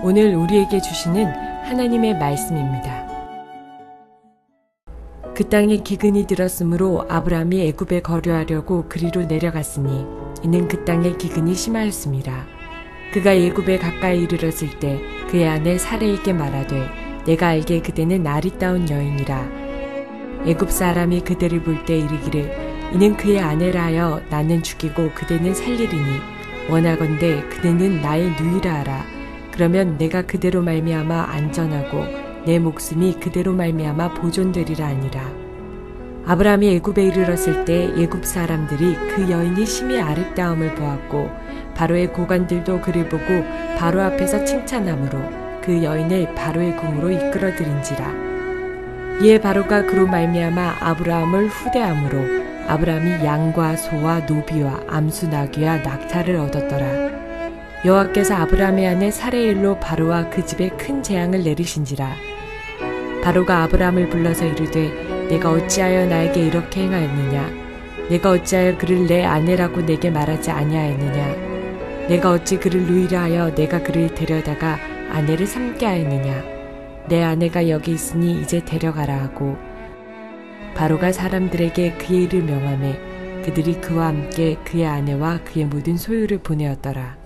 오늘 우리에게 주시는 하나님의 말씀입니다. 그 땅에 기근이 들었으므로 아브라함이 애굽에 거류하려고 그리로 내려갔으니 이는 그 땅에 기근이 심하였습니다. 그가 애굽에 가까이 이르렀을 때 그의 아내 사레에게 말하되 내가 알기에 그대는 아리따운 여인이라. 애굽 사람이 그대를 볼 때 이르기를 이는 그의 아내라 하여 나는 죽이고 그대는 살리리니 원하건대 그대는 나의 누이라 하라. 그러면 내가 그대로 말미암아 안전하고 내 목숨이 그대로 말미암아 보존되리라 하니라. 아브라함이 애굽에 이르렀을 때 애굽 사람들이 그 여인이 심히 아름다움을 보았고 바로의 고관들도 그를 보고 바로 앞에서 칭찬함으로 그 여인을 바로의 궁으로 이끌어들인지라. 이에 바로가 그로 말미암아 아브라함을 후대함으로 아브라함이 양과 소와 노비와 암수 나귀와 낙타를 얻었더라. 여호와께서 아브라함의 아내 사레의 일로 바로와 그 집에 큰 재앙을 내리신지라. 바로가 아브라함을 불러서 이르되 내가 어찌하여 나에게 이렇게 행하였느냐. 내가 어찌하여 그를 내 아내라고 내게 말하지 아니하였느냐. 내가 어찌 그를 누이라 하여 내가 그를 데려다가 아내를 삼게 하였느냐. 내 아내가 여기 있으니 이제 데려가라 하고 바로가 사람들에게 그의 일을 명하매 그들이 그와 함께 그의 아내와 그의 모든 소유를 보내었더라.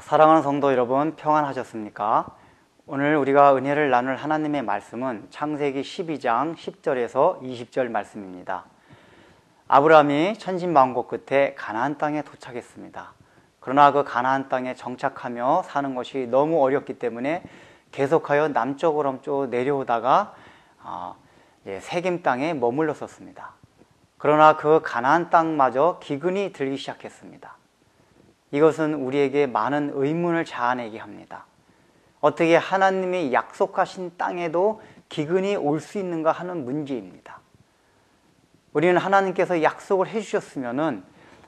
사랑하는 성도 여러분, 평안하셨습니까? 오늘 우리가 은혜를 나눌 하나님의 말씀은 창세기 12장 10절에서 20절 말씀입니다. 아브라함이 천신만고 끝에 가나안 땅에 도착했습니다. 그러나 그 가나안 땅에 정착하며 사는 것이 너무 어렵기 때문에 계속하여 남쪽으로 내려오다가 세겜 땅에 머물렀었습니다. 그러나 그 가나안 땅마저 기근이 들기 시작했습니다. 이것은 우리에게 많은 의문을 자아내게 합니다. 어떻게 하나님이 약속하신 땅에도 기근이 올 수 있는가 하는 문제입니다. 우리는 하나님께서 약속을 해주셨으면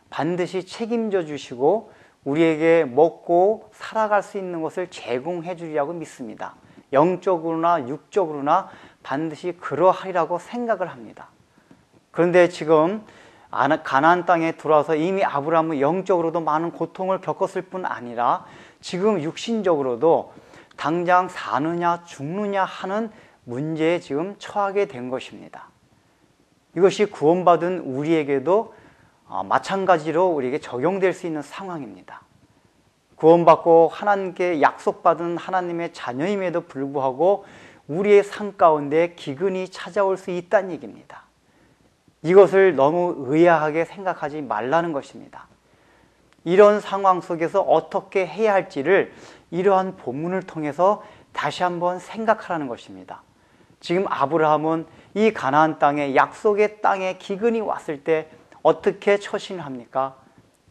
반드시 책임져 주시고 우리에게 먹고 살아갈 수 있는 것을 제공해 주리라고 믿습니다. 영적으로나 육적으로나 반드시 그러하리라고 생각을 합니다. 그런데 지금 가나안 땅에 들어와서 이미 아브라함은 영적으로도 많은 고통을 겪었을 뿐 아니라 지금 육신적으로도 당장 사느냐 죽느냐 하는 문제에 지금 처하게 된 것입니다. 이것이 구원받은 우리에게도 마찬가지로 우리에게 적용될 수 있는 상황입니다. 구원받고 하나님께 약속받은 하나님의 자녀임에도 불구하고 우리의 삶 가운데 기근이 찾아올 수 있다는 얘기입니다. 이것을 너무 의아하게 생각하지 말라는 것입니다. 이런 상황 속에서 어떻게 해야 할지를 이러한 본문을 통해서 다시 한번 생각하라는 것입니다. 지금 아브라함은 이 가나안 땅에 약속의 땅에 기근이 왔을 때 어떻게 처신을 합니까?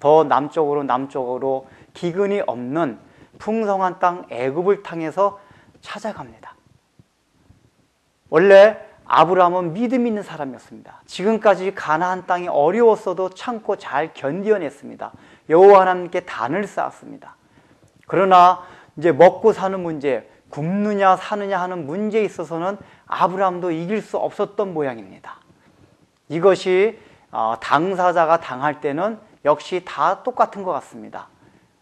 더 남쪽으로 기근이 없는 풍성한 땅 애굽을 향해서 찾아갑니다. 원래 아브라함은 믿음 있는 사람이었습니다. 지금까지 가나안 땅이 어려웠어도 참고 잘 견뎌냈습니다. 여호와 하나님께 단을 쌓았습니다. 그러나 이제 먹고 사는 문제, 굶느냐 사느냐 하는 문제에 있어서는 아브라함도 이길 수 없었던 모양입니다. 이것이 당사자가 당할 때는 역시 다 똑같은 것 같습니다.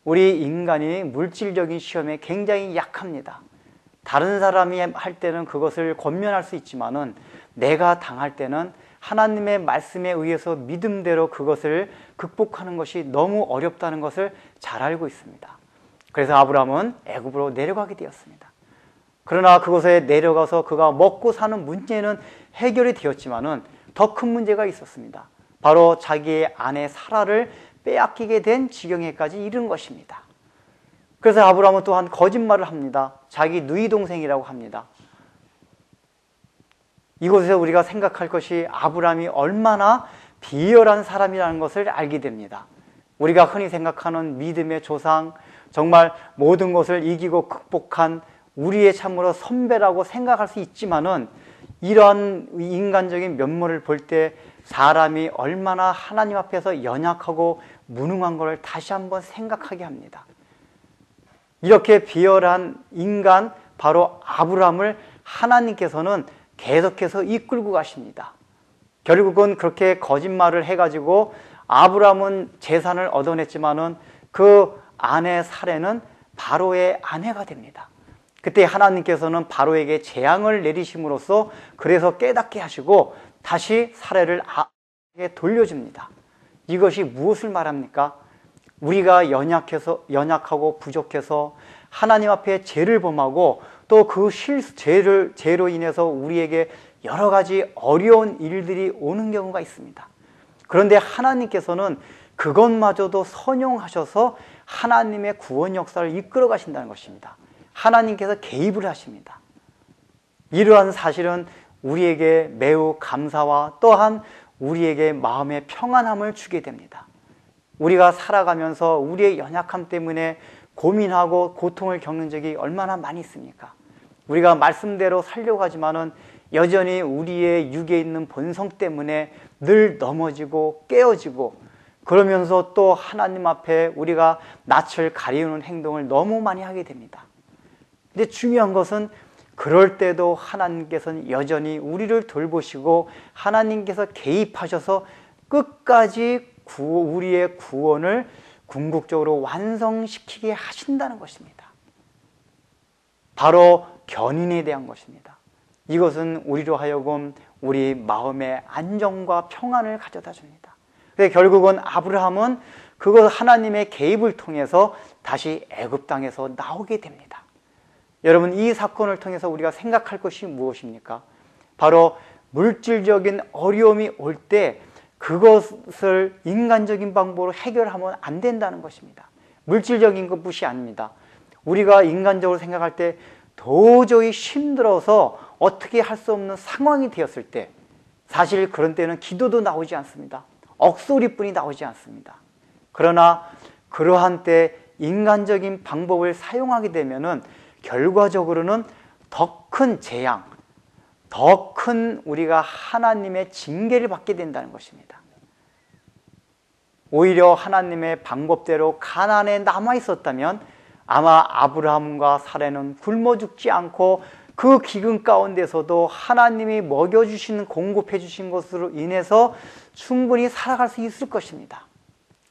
우리 인간이 물질적인 시험에 굉장히 약합니다. 다른 사람이 할 때는 그것을 권면할 수 있지만은 내가 당할 때는 하나님의 말씀에 의해서 믿음대로 그것을 극복하는 것이 너무 어렵다는 것을 잘 알고 있습니다. 그래서 아브라함은 애굽으로 내려가게 되었습니다. 그러나 그곳에 내려가서 그가 먹고 사는 문제는 해결이 되었지만은 더 큰 문제가 있었습니다. 바로 자기의 아내 사라를 빼앗기게 된 지경에까지 이른 것입니다. 그래서 아브라함은 또한 거짓말을 합니다. 자기 누이 동생이라고 합니다. 이곳에서 우리가 생각할 것이 아브라함이 얼마나 비열한 사람이라는 것을 알게 됩니다. 우리가 흔히 생각하는 믿음의 조상, 정말 모든 것을 이기고 극복한 우리의 참으로 선배라고 생각할 수 있지만은 이러한 인간적인 면모를 볼 때 사람이 얼마나 하나님 앞에서 연약하고 무능한 것을 다시 한번 생각하게 합니다. 이렇게 비열한 인간 바로 아브라함을 하나님께서는 계속해서 이끌고 가십니다. 결국은 그렇게 거짓말을 해가지고 아브라함은 재산을 얻어냈지만은 그 아내 사레는 바로의 아내가 됩니다. 그때 하나님께서는 바로에게 재앙을 내리심으로써 그래서 깨닫게 하시고 다시 사레를 아내에게 돌려줍니다. 이것이 무엇을 말합니까? 우리가 연약하고 부족해서 하나님 앞에 죄를 범하고 또 그 죄로 인해서 우리에게 여러 가지 어려운 일들이 오는 경우가 있습니다. 그런데 하나님께서는 그것마저도 선용하셔서 하나님의 구원 역사를 이끌어 가신다는 것입니다. 하나님께서 개입을 하십니다. 이러한 사실은 우리에게 매우 감사와 또한 우리에게 마음의 평안함을 주게 됩니다. 우리가 살아가면서 우리의 연약함 때문에 고민하고 고통을 겪는 적이 얼마나 많이 있습니까? 우리가 말씀대로 살려고 하지만은 여전히 우리의 육에 있는 본성 때문에 늘 넘어지고 깨어지고 그러면서 또 하나님 앞에 우리가 낯을 가리우는 행동을 너무 많이 하게 됩니다. 근데 중요한 것은 그럴 때도 하나님께서는 여전히 우리를 돌보시고 하나님께서 개입하셔서 끝까지 우리의 구원을 궁극적으로 완성시키게 하신다는 것입니다. 바로 견인에 대한 것입니다. 이것은 우리로 하여금 우리 마음의 안정과 평안을 가져다 줍니다. 그래서 결국은 아브라함은 그것 하나님의 개입을 통해서 다시 애굽 땅에서 나오게 됩니다. 여러분, 이 사건을 통해서 우리가 생각할 것이 무엇입니까? 바로 물질적인 어려움이 올 때 그것을 인간적인 방법으로 해결하면 안 된다는 것입니다. 물질적인 것뿐이 아닙니다. 우리가 인간적으로 생각할 때 도저히 힘들어서 어떻게 할 수 없는 상황이 되었을 때 사실 그런 때는 기도도 나오지 않습니다. 억소리뿐이 나오지 않습니다. 그러나 그러한 때 인간적인 방법을 사용하게 되면은 결과적으로는 더 큰 재앙, 더 큰 우리가 하나님의 징계를 받게 된다는 것입니다. 오히려 하나님의 방법대로 가나안에 남아 있었다면 아마 아브라함과 사레는 굶어 죽지 않고 그 기근 가운데서도 하나님이 먹여주시는 공급해 주신 것으로 인해서 충분히 살아갈 수 있을 것입니다.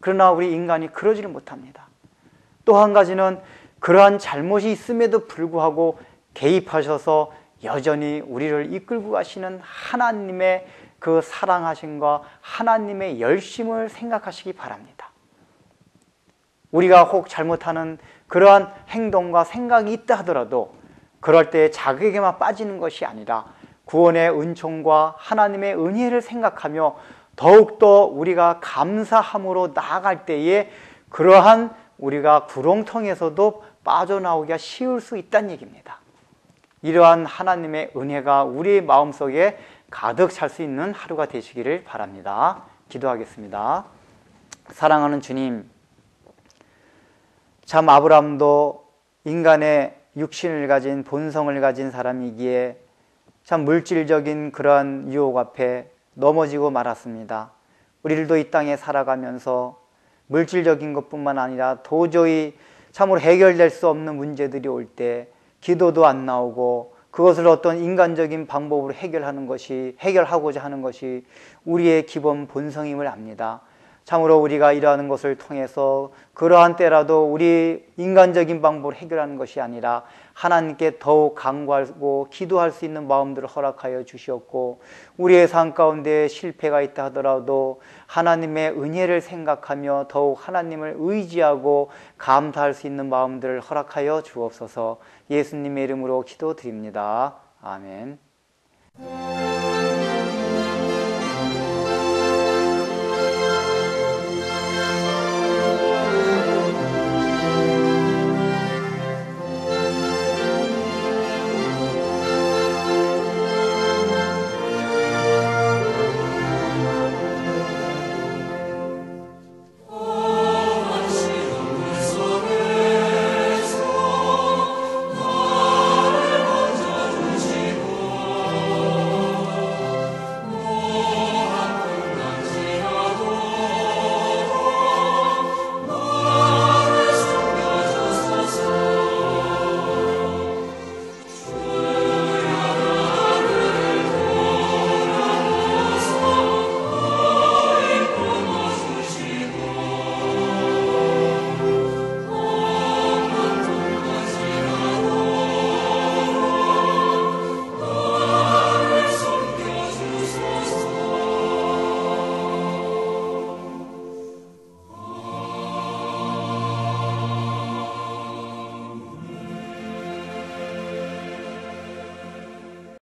그러나 우리 인간이 그러지를 못합니다. 또 한 가지는 그러한 잘못이 있음에도 불구하고 개입하셔서 여전히 우리를 이끌고 가시는 하나님의 그 사랑하심과 하나님의 열심을 생각하시기 바랍니다. 우리가 혹 잘못하는 그러한 행동과 생각이 있다 하더라도 그럴 때 자극에게만 빠지는 것이 아니라 구원의 은총과 하나님의 은혜를 생각하며 더욱더 우리가 감사함으로 나아갈 때에 그러한 우리가 구렁텅이에서도 빠져나오기가 쉬울 수 있다는 얘기입니다. 이러한 하나님의 은혜가 우리 마음속에 가득 찰 수 있는 하루가 되시기를 바랍니다. 기도하겠습니다. 사랑하는 주님, 참 아브라함도 인간의 육신을 가진 본성을 가진 사람이기에 참 물질적인 그러한 유혹 앞에 넘어지고 말았습니다. 우리들도 이 땅에 살아가면서 물질적인 것뿐만 아니라 도저히 참으로 해결될 수 없는 문제들이 올 때 기도도 안 나오고 그것을 어떤 인간적인 방법으로 해결하고자 하는 것이 우리의 기본 본성임을 압니다. 참으로 우리가 일하는 것을 통해서 그러한 때라도 우리 인간적인 방법으로 해결하는 것이 아니라 하나님께 더욱 간구하고 기도할 수 있는 마음들을 허락하여 주시었고 우리의 삶 가운데 실패가 있다 하더라도 하나님의 은혜를 생각하며 더욱 하나님을 의지하고 감사할 수 있는 마음들을 허락하여 주옵소서. 예수님의 이름으로 기도드립니다. 아멘.